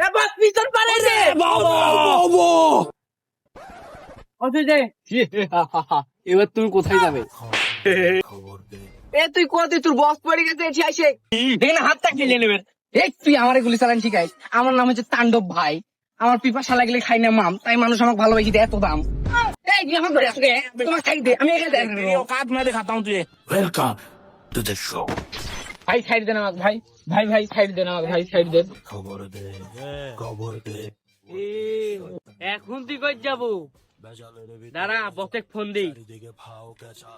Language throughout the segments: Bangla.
এবার পিছন পারে রে এবার তুমি কোথায় যাবে? এ তুই কোথায়? তোর বস পড়ে গেছে এসে আসে দেখে হাতটা খেলে নেবেন। এই তুই আমার গুলি চালান শিখাইস। আমার নাম হচ্ছে তাণ্ডব ভাই। আমার পিপাসা লাগলে খাই না মাম, তাই মানুষ আমাকে ভালোবাসি দেয় এত দাম। এই তুই আমার ঘরে আসবে, তোমার খাই দে, আমি এখানে औकात मैं दिखाता हूँ तुझे। Welcome to the show. ভাই সাইড দেন আমাকে ভাই, ভাই ভাই সাইড দেন আমাকে ভাই, সাইড দেন। খবর দে খবর দে এখন তুই কই যাবো? দাঁড়া বসে ফোন দেই। চারিদিকে ভাও কেচা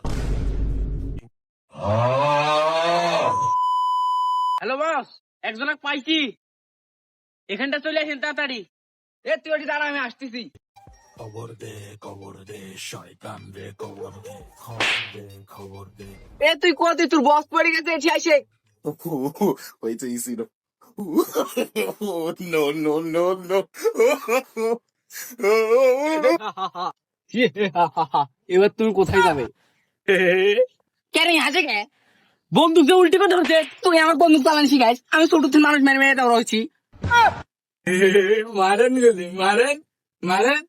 হ্যালো বস, একজনকে পাইছি, এখানটা চলে আসেন তাড়াতাড়ি। এ তুই ওটি দাঁড়া, আমি আসতেছি। খবর দে শয়তান রে খবর দে এ তুই কোথায়? তোর বস পড়ে গেছে এসে আসে। Wait till you see the no no no no এবার তুমি কোথায় যাবে? কেন আছে কে? বন্দুক উল্টি করে ধরছে। তুই আমার বন্দুক চালান শিখাইস। আমি ছোট থেকে মানুষ মেরে মেরে দেওয়া রয়েছি। মারেন গেলি মারেন মারেন।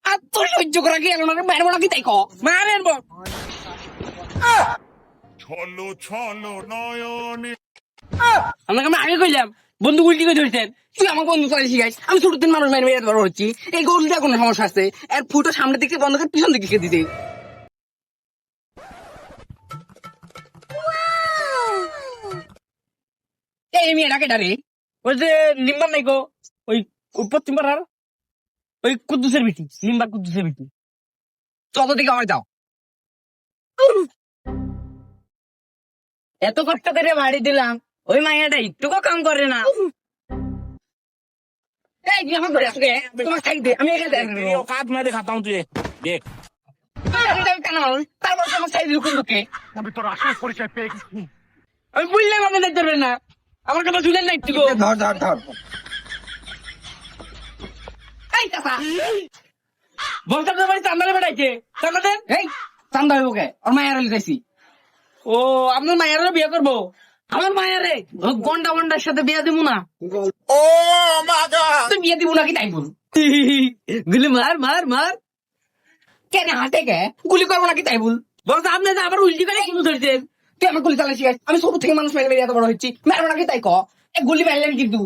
আর তোর সহ্য করা কি এলো না? মেরবো নাকি তাই কো? মারেন বল। ছলো ছলো নয়নে আপনাকে আমি আগে কইলাম বন্দুক উল্টি করে ধরছেন। তুই আমার বন্দুক চালান শিখাইস। আমি ছোট থেকে মানুষ মেরে মেরে দেওয়া রয়েছি। এই গরুটা কোনো সমস্যা আছে? এর ফুটো সামনে দিকে বন্ধ করে পিছন দিকে দিতে। এই মেয়েটাকে ডারে ওই যে লিম্বার নাই গো, ওই পশ্চিম পাড়ার ওই কুদ্দুসের বিটি, লিম্বার কুদ্দুসের বিটি। তত দিকে আমার যাও। এত কষ্ট করে বাড়ি দিলাম, ওই মাইয়াটা একটুকু কাম করে না। এই তুই আমার ঘরে আসবে, তোমার খাই দে, আমি এখানে तेरी औकात मैं दिखाता हूँ तुझे। देख তারপর তোমার সাইড ঢুকে अभी तो राशन परिचय पे আমি বুঝলাম আপনি দেখতে পারবেন না। আমার কথা শুনেন না একটু। ধর ধর ধর এই চাচা বলতে তো বাড়ি চান্দালে বেড়াইছে, চান্দা দেন। এই চান্দা হইব কে? ওর মায়ের লিখেছি। ও আপনার মায়েরও বিয়ে করবো? আমার মায়েরে গন্ডা গন্ডার সাথে বিয়ে দিব না। Oh my god তুই বিয়ে দিব নাকি তাই বল। গুলি মার মার মার। কেন হাঁটে কে? গুলি করবো নাকি তাই বল। বলতে আপনি যে আবার উল্টি করে কিন্তু ধরছেন। তুই আমার গুলি চালাই শিখাই। আমি ছোট থেকে মানুষ মেরে মেরে এত বড় হচ্ছি, মারবো নাকি তাই ক। গুলি মারলেন কিন্তু।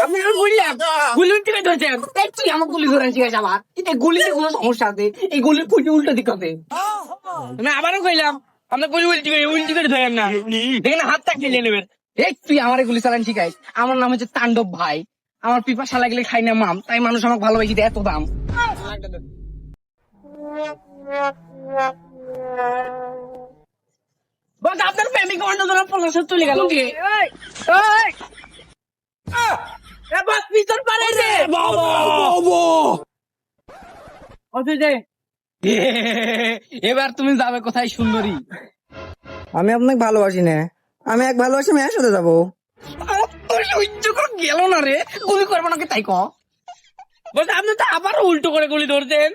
আমি আর বললাম গুলি উল্টি করে ধরছেন। এই তুই আমার গুলি ধরে শিখাইছ আবার। এই গুলিতে কোনো সমস্যা আছে? এই গুলির ফুটি উল্টো দিক আছে। না আবারও কইলাম আপনার গুলি উল্টি করে ধরেন না, দেখেন হাতটা খেলে নেবেন। এই তুই আমার গুলি চালান শিখাইস। আমার নাম হচ্ছে তাণ্ডব ভাই। আমার পিপাসা লাগলে খাই না মাম, তাই মানুষ আমাকে ভালোবাসি দেয় এত দাম। বস আপনার প্রেমিক অন্য জন 50 চলে গেল কি? এবার পিছন পারে রে এবার তুমি যাবে কোথায় সুন্দরী? আমি আপনাকে ভালোবাসি না, আমি এক ভালোবাসি মেয়ের সাথে যাবো। সহ্য করে গেল না রে, গুলি করবো নাকি তাই ক। বলছে আপনি তো আবার উল্টো করে গুলি ধরছেন।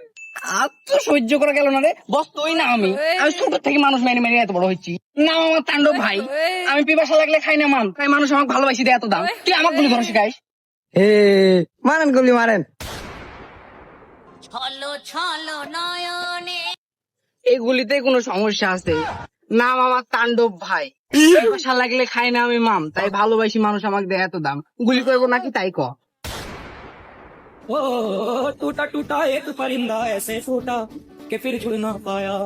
আর তো সহ্য করে গেল না রে বস। তুই না আমি ছোট থেকে মানুষ মেরে মেরে এত বড় হচ্ছি। না আমার তাণ্ডব ভাই। আমি পিপাসা লাগলে খাই না মাম, তাই মানুষ আমাকে ভালোবাসি দেয় এত দাম। তুই আমার গুলি ধরে শিখাইস। হে মারেন গুলি মারেন। ছলো ছলো নয়নে এই গুলিতে কোনো সমস্যা আছে? নাম আমার তাণ্ডব ভাই। পিপাসা লাগলে খাই না আমি মাম, তাই ভালোবাসি মানুষ আমাকে দেয় এত দাম। গুলি করবো নাকি তাই ক। ओ टूटा टूटा एक परिंदा ऐसे टूटा कि फिर जुड़ ना पाया।